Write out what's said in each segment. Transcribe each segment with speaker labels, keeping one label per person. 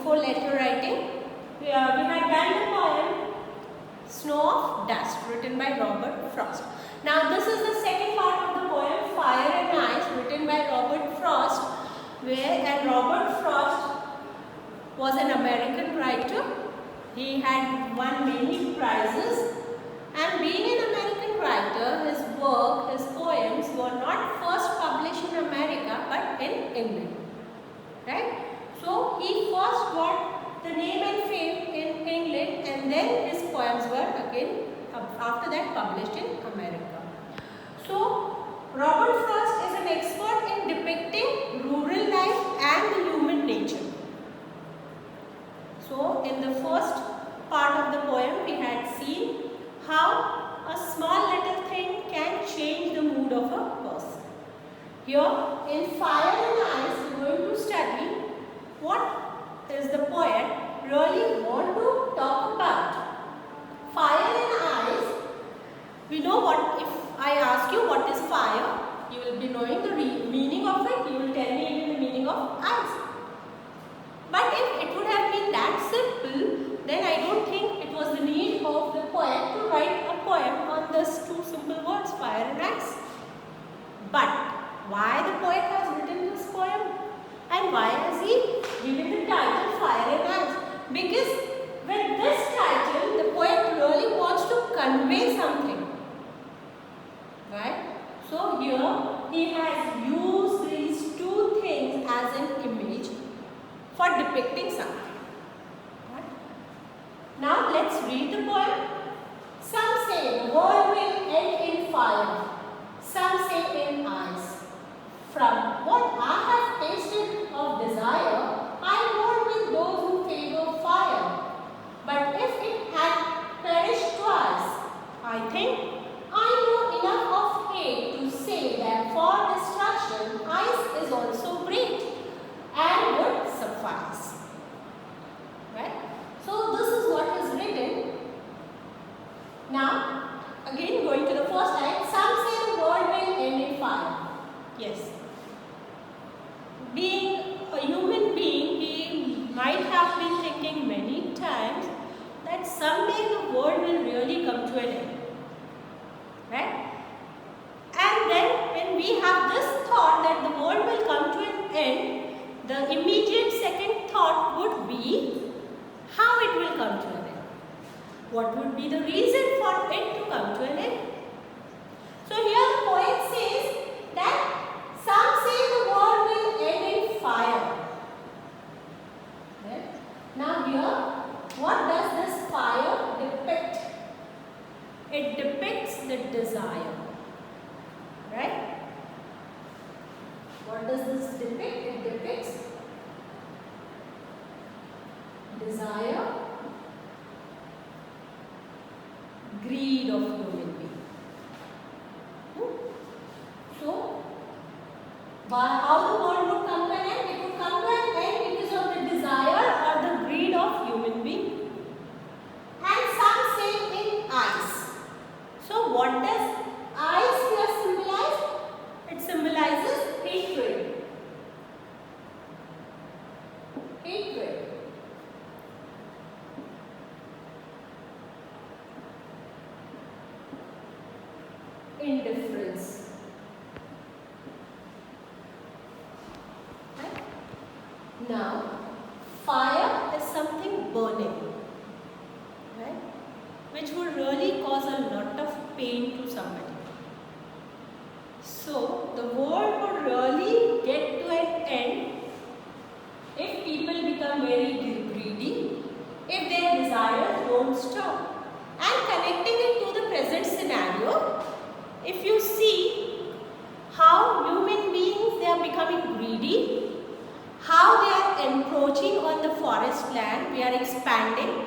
Speaker 1: before letter writing, we had done the poem Snow of Dust, written by Robert Frost. Now this is the second part of the poem Fire and Ice, written by Robert Frost, and Robert Frost was an American writer. He had won many prizes, and being an American writer, his work, his poems were not first published in America but in England. Right? So he first got the name and fame in England, and then his poems were again after that published in America. So Robert Frost is an expert in depicting rural life and the human nature. So in the first part of the poem we had seen how a small little thing can change the mood of a person. Here in Fire and Ice we are going to study what is the poet really want to talk about. Fire and Ice, we know what, if I ask you what is fire, you will be knowing the meaning of it, you will tell me even the meaning of ice. But if it would have been that simple, then I don't think it was the need of the poet to write a poem on these two simple words, fire and ice. But why the poet has written this poem? And why has he given the title Fire and Ice? Because with this title, the poet really wants to convey something. Right? So here he has used these two things as an image for depicting something. Right? Now let's read the poem. Some say the world will end in fire. Some say in ice. From what I have tasted of desire, I mourn with those who favor fire. But if it had perished twice, I think I know enough of hate to say that for destruction, ice is also great and would suffice. Right? So this is what is written. Now, again going to the first line, some say the world will end in fire. Yes. Being a human being, he might have been thinking many times that someday the world will really come to an end. Right? And then when we have this thought that the world will come to an end, the immediate second thought would be how it will come to an end. What would be the reason for it to come to an end? So here the poet says that some say the world will end in fire. Right? Now here, what does this fire depict? It depicts the desire. Right? What does this depict? It depicts desire, greed of human being. So, how the world would come to an end? It would come to an end because of the desire or the greed of human being. And some say in ice. So what does ice here symbolize? It symbolizes hatred. Hatred. Indifference. Now, fire is something burning, right? Which would really cause a lot of pain to somebody. So, the world would really get to an end if people become very greedy, if their desires don't stop. And connecting it to the present scenario, if you see how human beings, they are becoming greedy, how they are encroaching on the forest land, we are expanding,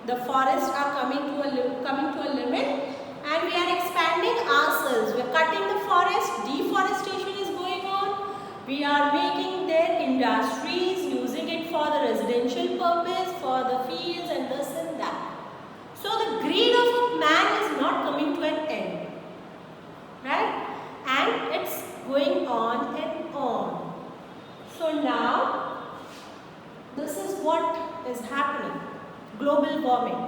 Speaker 1: the forests are coming to a limit, and we are expanding ourselves. We are cutting the forest, deforestation is going on, we are making their industries, using it for the residential purpose, for the fields and this and that. So the greed of a man is not coming to an end, right? And it's going on and on. So now, this is what warming.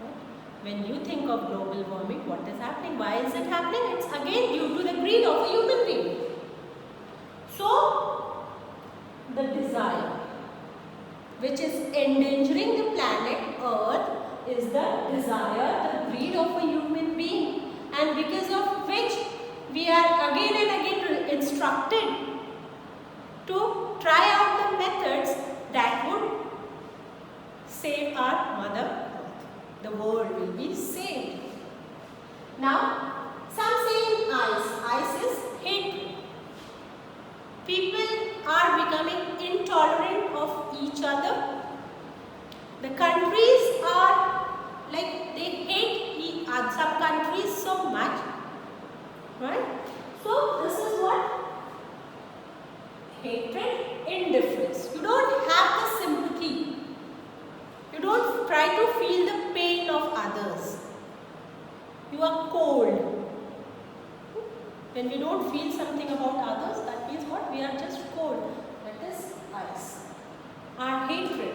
Speaker 1: Right? When you think of global warming, what is happening? Why is it happening? It's again due to the greed of a human being. So, the desire which is endangering the planet Earth is the desire, the greed of a human being, and because of which we are again and again instructed to try out the methods that would save our Mother Earth. The world will be saved. Now, some say in ice is hatred. People are becoming intolerant of each other. The countries are like they hate some countries so much, right? So this is what hatred, indifference. You don't have the sympathy. You don't try to feel the pain of others. You are cold. When we don't feel something about others, that means what? We are just cold. That is ice. Our hatred,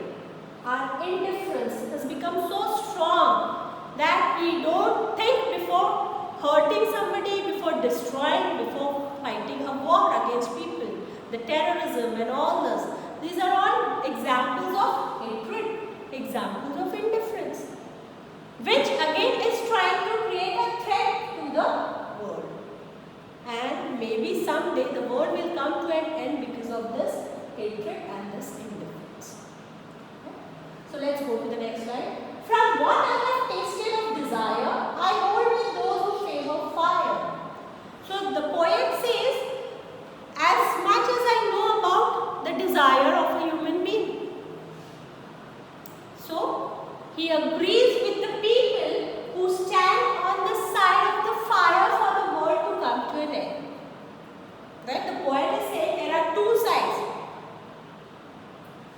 Speaker 1: our indifference has become so strong that we don't think before hurting somebody, before destroying, before fighting a war against people. The terrorism and all this. These are all examples of hatred, examples of indifference, which again is trying to create a threat to the world. And maybe someday the world will come to an end because of this hatred and this indifference. Okay? So let's go to the next slide. From what I have tasted of desire, I hold with those who favor fire. So the poet says, as much as I know about the desire of a human being, so he agrees with the people who stand on the side of the fire for the world to come to an end. Right? The poet is saying there are two sides.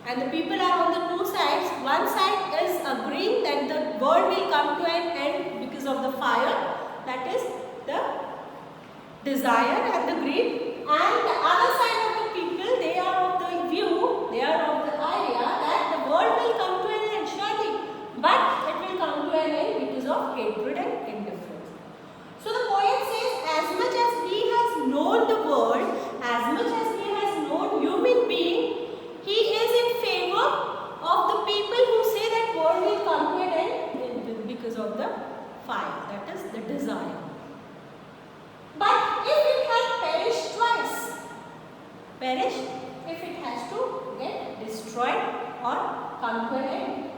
Speaker 1: And the people are on the two sides. One side is agreeing that the world will come to an end because of the fire. That is the desire and the greed. And the other side of the people, they are of the view, they are of the idea that the world will come to an end surely. But it will come to an end because of hatred and indifference. So the poet says, as much as he has known the world, as much as he has known human being, he is in favor of the people who say that world will come to an end because of the fire, that is the desire. But if it had perished twice, perished if it has to get destroyed or come to an end.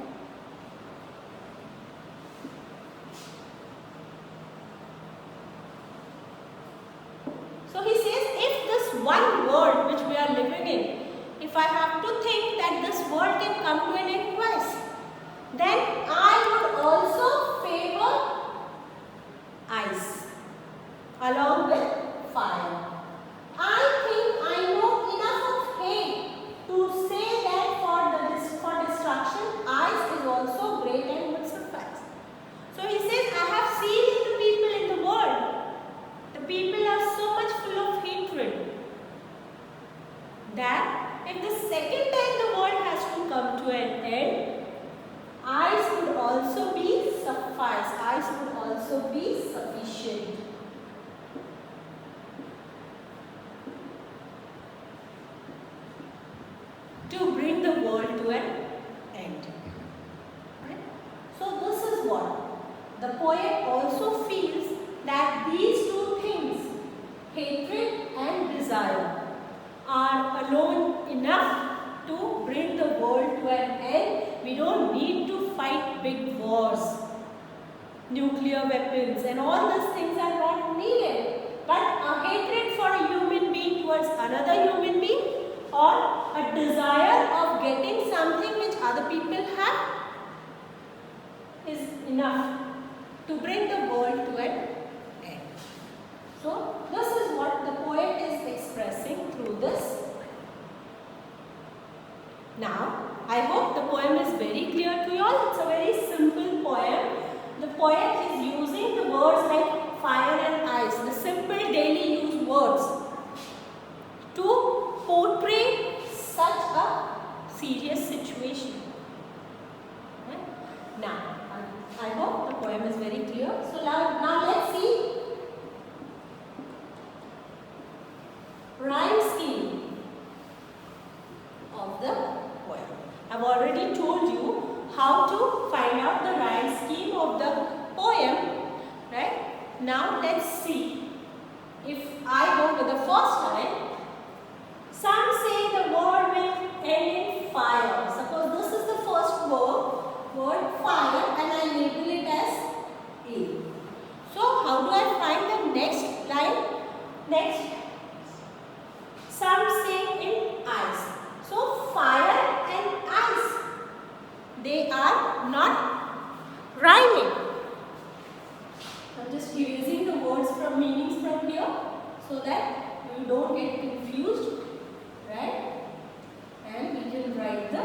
Speaker 1: So he says, if this one world which we are living in, if I have to think that this world can come to an end twice, then I would also favor ice along with fire. I think I know enough of hate to say that for destruction, ice is also great and would suffice. So he says, I have seen in the people in the world, the people are so much full of hatred that if the second time the world has to come to an end, ice would also be suffice, ice would also be sufficient. To bring the world to an end. Right? So this is what the poet also feels, that these two things, hatred and desire, are alone enough to bring the world to an end. We don't need to fight big wars, nuclear weapons, and all these things are not needed. But a hatred for a human being towards another human being, or a desire of getting something which other people have, is enough to bring the world to an end. So this is what the poet is expressing through this. Now, I hope the poem is very clear to you all. It's a very simple poem. The poet is using the words like fire and ice, the simple daily use words, to portray such a serious situation. Right? poem is very clear. So now let's see rhyme scheme of the poem. I've already told you how to find out the rhyme scheme of the poem, right? Now let's see. If I go to the first line, some say the word will end in fire. Suppose this is the first word fire, and I label it as A. So how do I find the next line? Next, some say in ice. So fire and ice, they are not rhyming. I'm just erasing the words from meanings from here so that you don't get confused, right? And we can write the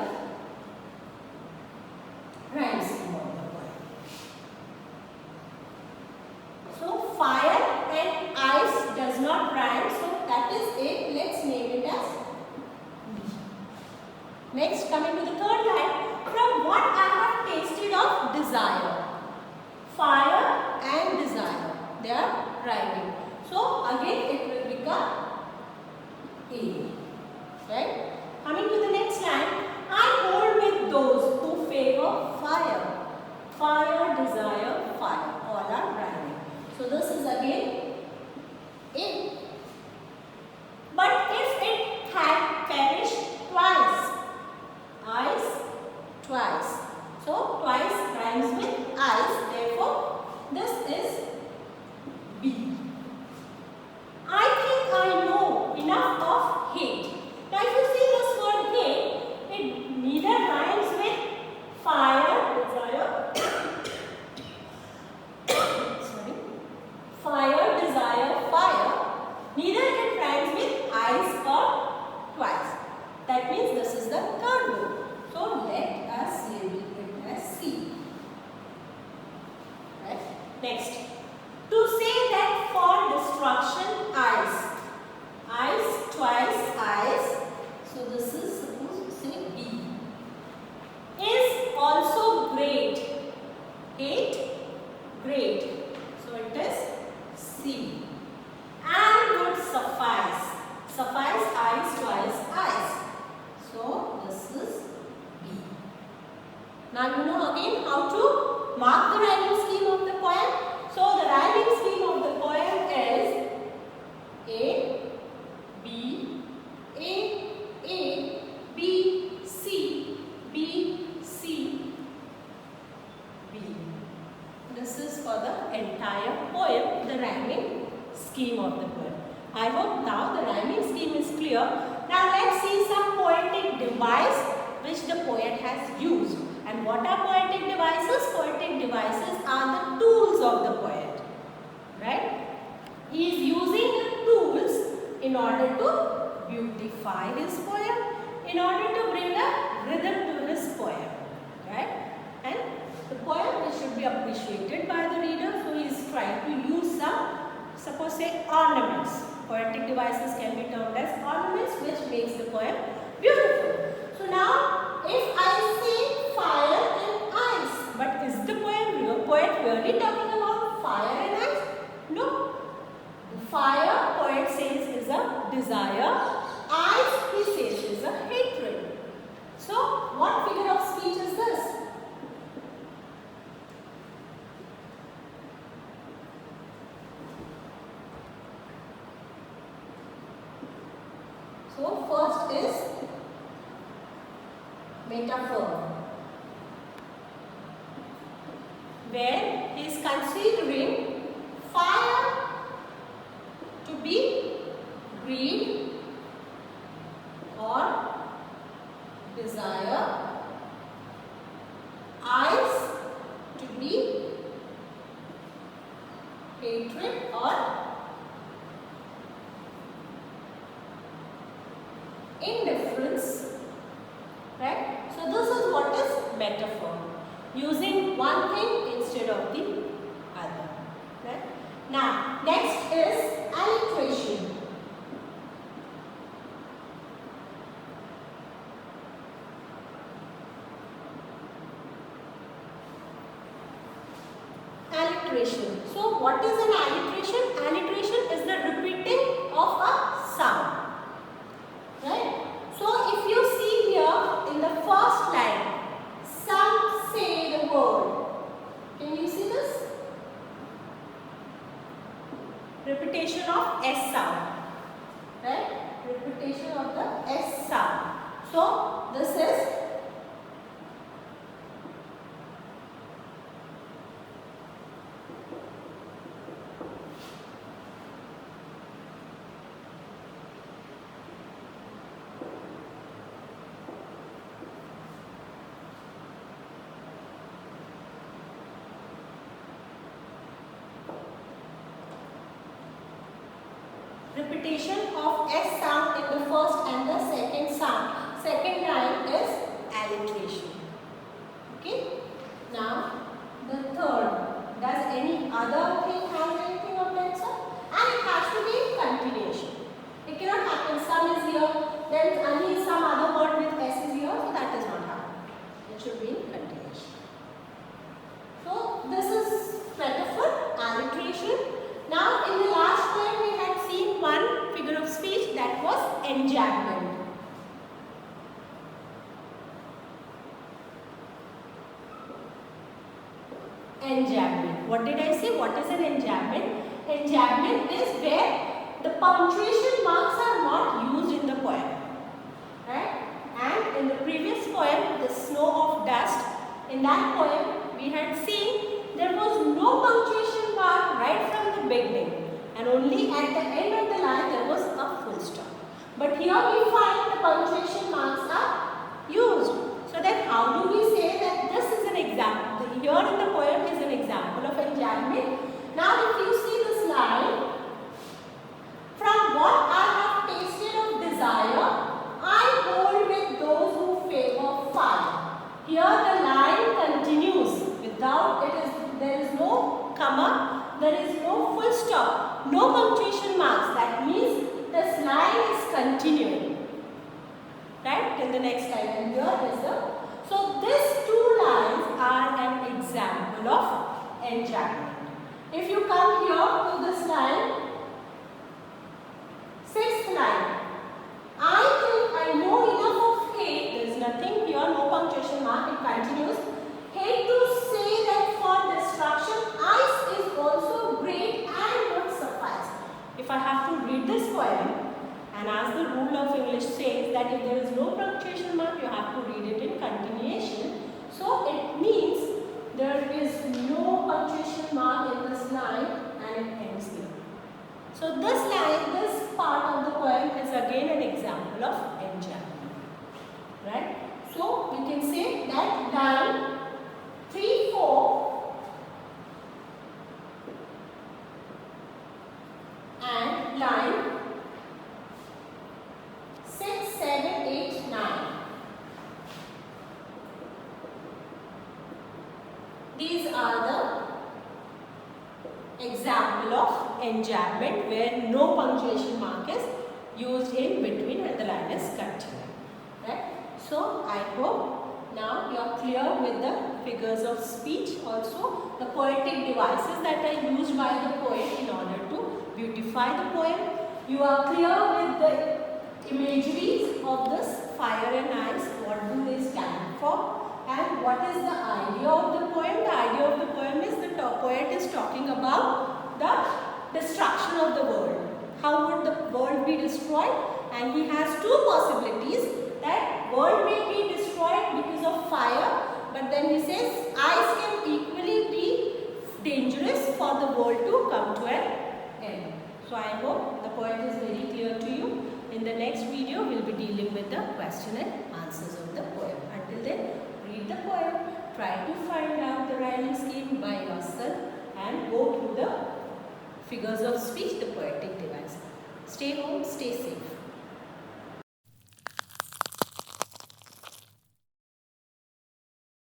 Speaker 1: rhyme scheme of the poem. So fire and ice does not rhyme, so that is A. Let's name it as B. Next, coming to the third line, from what I have tasted of desire. Fire and desire, they are rhyming. So again it will become A. Right? Coming to the next line, I hold with those who favor fire. Fire, desire, fire, all are rhyming. So this is again A. But if it had perished twice, ice, twice. So twice rhymes with ice, therefore this is B. I think I know enough of hate. Now if you see this word hate, it neither rhymes with fire, desire, sorry, fire, desire, fire, neither it rhymes with ice or twice. That means this is the third word. So let us label it as C. Right? Next, to say that for destruction ice. Ice, twice, ice. So this is supposed to say B. Is also great. Hate, great. So it is C. And would suffice. Suffice, ice, twice, ice. So this is B. Now you know again how to mark the rhyming scheme of the poem. So the rhyming scheme of the poem is A, B, A, B, C, B, C, B. This is for the entire poem, the rhyming scheme of the poem. I hope now the rhyming scheme is clear. Now let's see some poetic device which the poet has used. And what are poetic devices? Poetic devices are the tools of the poet. Right? He is using the tools in order to beautify his poem, in order to bring a rhythm to his poem. Right? And the poem should be appreciated by the reader. So he is trying to use some, suppose say ornaments. Poetic devices can be termed as ornaments which makes the poem beautiful. So now if I say fire and ice, but is the poet really talking about fire and ice? No. The fire, poet says, is a desire. Ice, he says, is a hatred. So what figure of speech is this? So first is metaphor, where he is considering fire to be greed or desire, ice to be hatred or indifference. Right? So this is what is metaphor. Using one thing instead of the other. Right? Now, next is alliteration. alliteration. So what is an alliteration? Alliteration is the repeating of a sound. Right? So if you see here in the first line, some say the word. Can you see this? Repetition of S sound. Right? Repetition of the S sound. So this is repetition of S sound in the first and the second sound. Second line is alliteration. Okay. Now the third. Does any other thing have anything of that sort? And it has to be continuation. It cannot happen. Some is here, then only some other word with S is here. So that is not happening. It should be in continuation. So this is metaphor, alliteration. Now in the last line we had seen one figure of speech, that was enjambment. Enjambment. What did I say? What is an enjambment? Enjambment is where the punctuation marks are not used in the poem. Right? And in the previous poem, The Snow of Dust, in that poem we had seen there was no punctuation mark right from the beginning, and only at the end of the line there was a full stop. But here we find the punctuation marks are used. So then how do we say that this is an example? Here in the poem is an example of enjambment. Now if you see this line, from what I have tasted of desire, I hold with those who favor fire. Here the line continues without there is no comma, there is no full stop, no punctuation marks. That means this line is continuing. Right? Till the next line. And here is the. So these two lines are an example of enjambment. If you come here to this line, sixth line. I think I know enough of hate. There is nothing here, no punctuation mark. It continues. Hate to say that for destruction, ice is also great and would suffice. If I have to read this poem, and as the rule of English says that if there is no punctuation mark, you have to read it in continuation. So it means there is no punctuation mark in this line and it ends here. So this line, this part of the poem is again an example of enjambment. Right? So we can say that line 3, 4 and line 6, 7, 8, 9. These are the example of enjambment where no punctuation mark is used in between when the line is continuing. Right? So I hope now you are clear with the figures of speech, also the poetic devices that are used by the poet in order to beautify the poem. You are clear with the imageries of this fire and ice, what do they stand for, and what is the idea of the poem. The idea of the poem is the poet is talking about the destruction of the world. How would the world be destroyed? And he has two possibilities, that world may be destroyed because of fire, but then he says ice can equally be dangerous for the world to come to an end. So I hope the poet is very clear to you. In the next video, we will be dealing with the question and answers of the poem. Until then, read the poem, try to find out the rhyming scheme by yourself and go through the figures of speech, the poetic device. Stay home, stay safe.